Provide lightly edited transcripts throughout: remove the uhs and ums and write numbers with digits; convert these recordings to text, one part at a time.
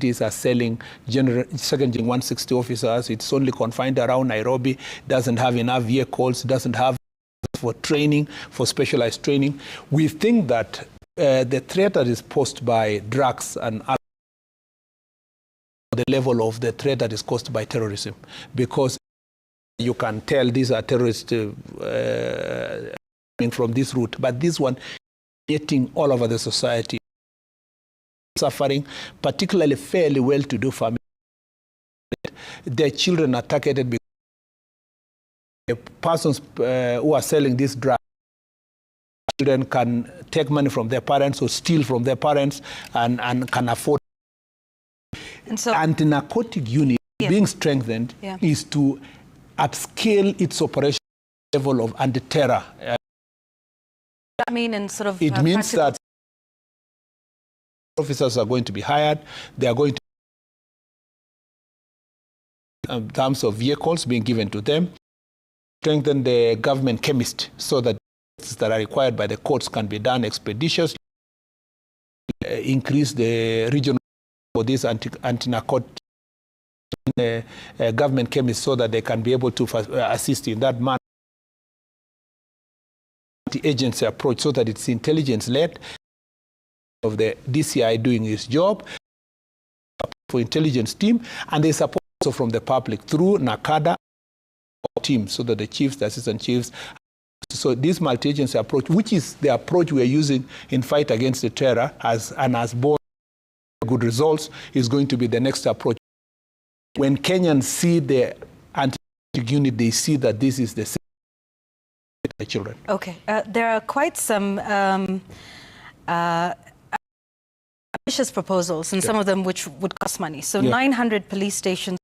are selling second-gen 160 officers. It's only confined around Nairobi, doesn't have enough vehicles, doesn't have for training, for specialized training. We think that the threat that is posed by drugs and the level of the threat that is caused by terrorism, because you can tell these are terrorists coming from this route, but this one getting all over the society, suffering, particularly fairly well-to-do families. Their children are targeted because persons who are selling this drug, children can take money from their parents or steal from their parents and can afford. And so anti-narcotic unit being strengthened is to upscale its operation level of anti-terror. I mean, in sort of it means that officers are going to be hired. They are going to, in terms of vehicles being given to them, strengthen the government chemist so that that are required by the courts can be done expeditiously, increase the regional for this anti-narcotic government chemists so that they can be able to assist in that manner. The agency approach so that it's intelligence-led of the DCI doing its job for intelligence team, and they support also from the public through NACADA team so that the chiefs, the assistant chiefs. So this multi-agency approach, which is the approach we are using in fight against the terror has borne good results, is going to be the next approach. When Kenyans see the anti-narcotic unit, they see that this is the same with the children. Okay, there are quite some ambitious proposals, and some of them which would cost money. So 900 police stations,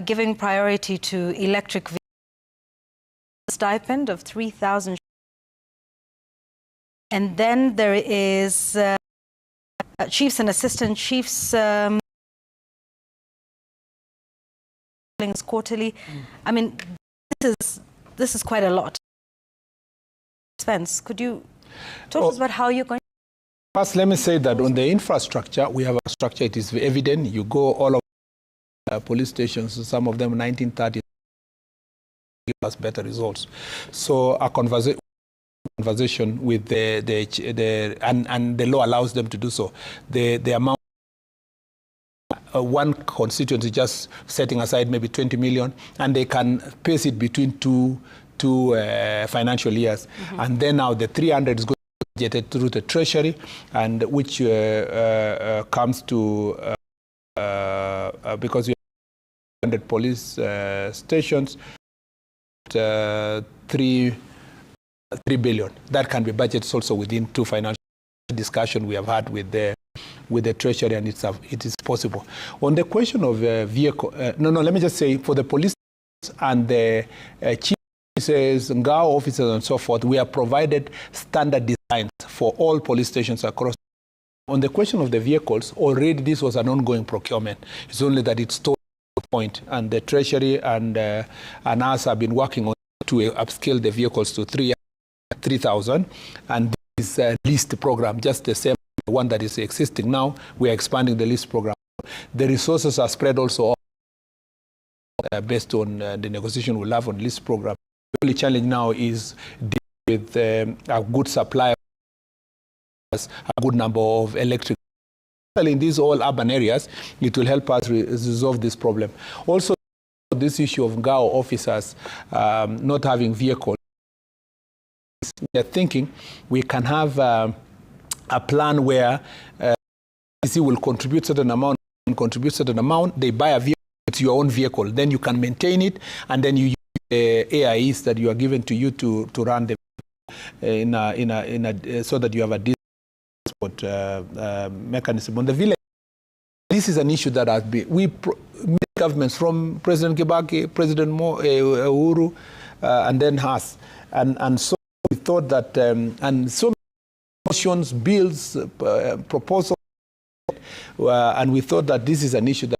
giving priority to electric vehicles, stipend of 3,000. And then there is chiefs and assistant chiefs quarterly. I mean, this is quite a lot. Spence, could you talk to us about how you're going? First, let me say that on the infrastructure, we have a structure. It is evident. You go all over police stations, some of them 1930s, give us better results. So a conversation with and the law allows them to do so. The amount, one constituency just setting aside maybe 20 million, and they can pace it between two financial years. And then now the 300 is going to be budgeted through the treasury, and which comes to because we have 100 police stations, 3 billion. That can be budgeted also within two financial discussion we have had with the treasury, and it is possible. On the question of vehicle, let me just say, for the police and the chief officers, Ngao officers and so forth, we have provided standard designs for all police stations across. On the question of the vehicles, already this was an ongoing procurement. It's only that it's still a point, and the treasury and us have been working on to upscale the vehicles to 3,000, and this leased program, just the same one that is existing now, we are expanding the lease program. The resources are spread also based on the negotiation we'll have on lease program. The only challenge now is with a good supply, a good number of electric. In these all urban areas, it will help us resolve this problem. Also, this issue of Ngao officers not having vehicles, we are thinking we can have a plan where CC will contribute certain amount, they buy a vehicle, it's your own vehicle, then you can maintain it, and then you use the AIEs that you are given to you to run the so that you have a transport mechanism. On the village, this is an issue that has been, governments from President Kibaki, President Uhuru, and then us, and so we thought that, and so many motions, bills, proposals, and we thought that this is an issue that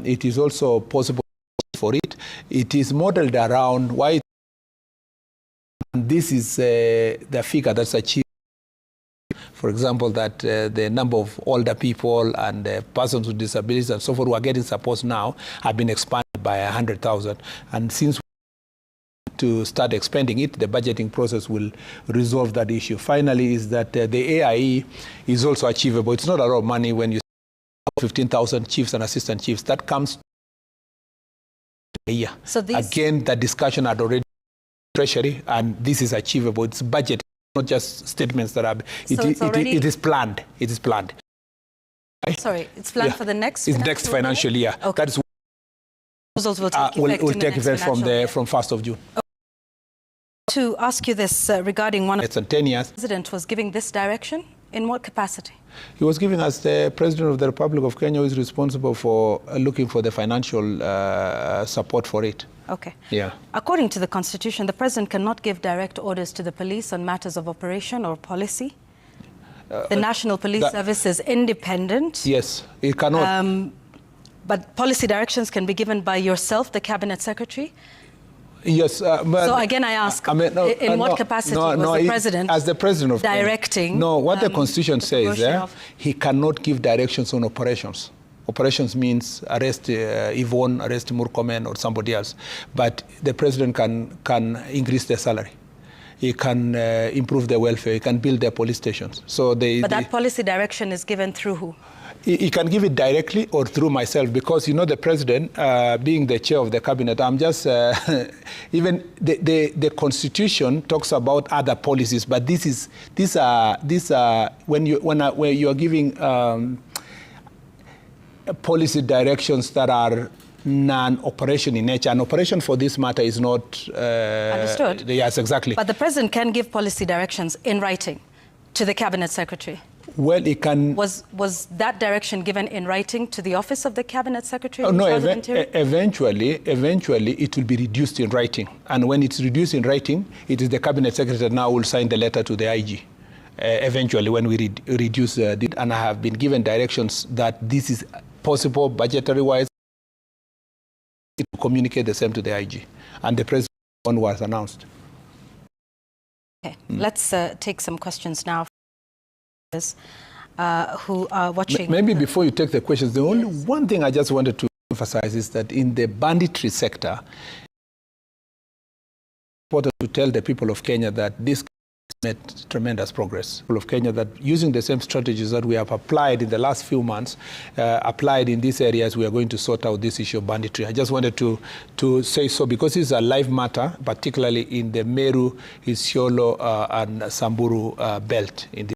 it is also possible for it. It is modeled around why, and this is the figure that's achieved For example, that the number of older people and persons with disabilities and so forth who are getting support now have been expanded by 100,000. And since to start expanding it, the budgeting process will resolve that issue. Finally, is that the AIE is also achievable. It's not a lot of money when you 15,000 chiefs and assistant chiefs. That comes a year. So again, the discussion had already Treasury, and this is achievable. It's budget, not just statements that are. It is planned. It is planned. Sorry, it's planned for the next. It's next financial year. Okay. That is. Proposals will take effect from 1st of June. Okay. To ask you this regarding one of the 10 years. The president was giving this direction. In what capacity? He was giving us the President of the Republic of Kenya, who is responsible for looking for the financial support for it. Okay. Yeah. According to the Constitution, the President cannot give direct orders to the police on matters of operation or policy. The National Police Service is independent. Yes, it cannot. But policy directions can be given by yourself, the Cabinet Secretary? Yes. So again, I ask, in what capacity was the President as the President of directing? Kenya? No, what the Constitution says, he cannot give directions on operations. Operations means arrest Yvonne, arrest Murkomen or somebody else. But the President can increase their salary. He can improve their welfare. He can build their police stations. So but that policy direction is given through who? He can give it directly or through myself, because, you know, the President, being the chair of the Cabinet, I'm just, even the Constitution talks about other policies, but these are when you are giving policy directions that are non-operation in nature. An operation for this matter is not... Understood. Yes, exactly. But the President can give policy directions in writing to the Cabinet Secretary. Well, it can... Was that direction given in writing to the office of the Cabinet Secretary? No, eventually it will be reduced in writing. And when it's reduced in writing, it is the Cabinet Secretary now will sign the letter to the IG. Eventually, when we reduce it, and I have been given directions that this is possible budgetary-wise, to communicate the same to the IG. And the President was announced. Okay, let's take some questions now. Who are watching. Maybe before you take the questions, the only one thing I just wanted to emphasize is that in the banditry sector, it's important to tell the people of Kenya that this made tremendous progress. People of Kenya that using the same strategies that we have applied in the last few months, applied in these areas, we are going to sort out this issue of banditry. I just wanted to say so because it's a live matter, particularly in the Meru, Isiolo, and Samburu belt in the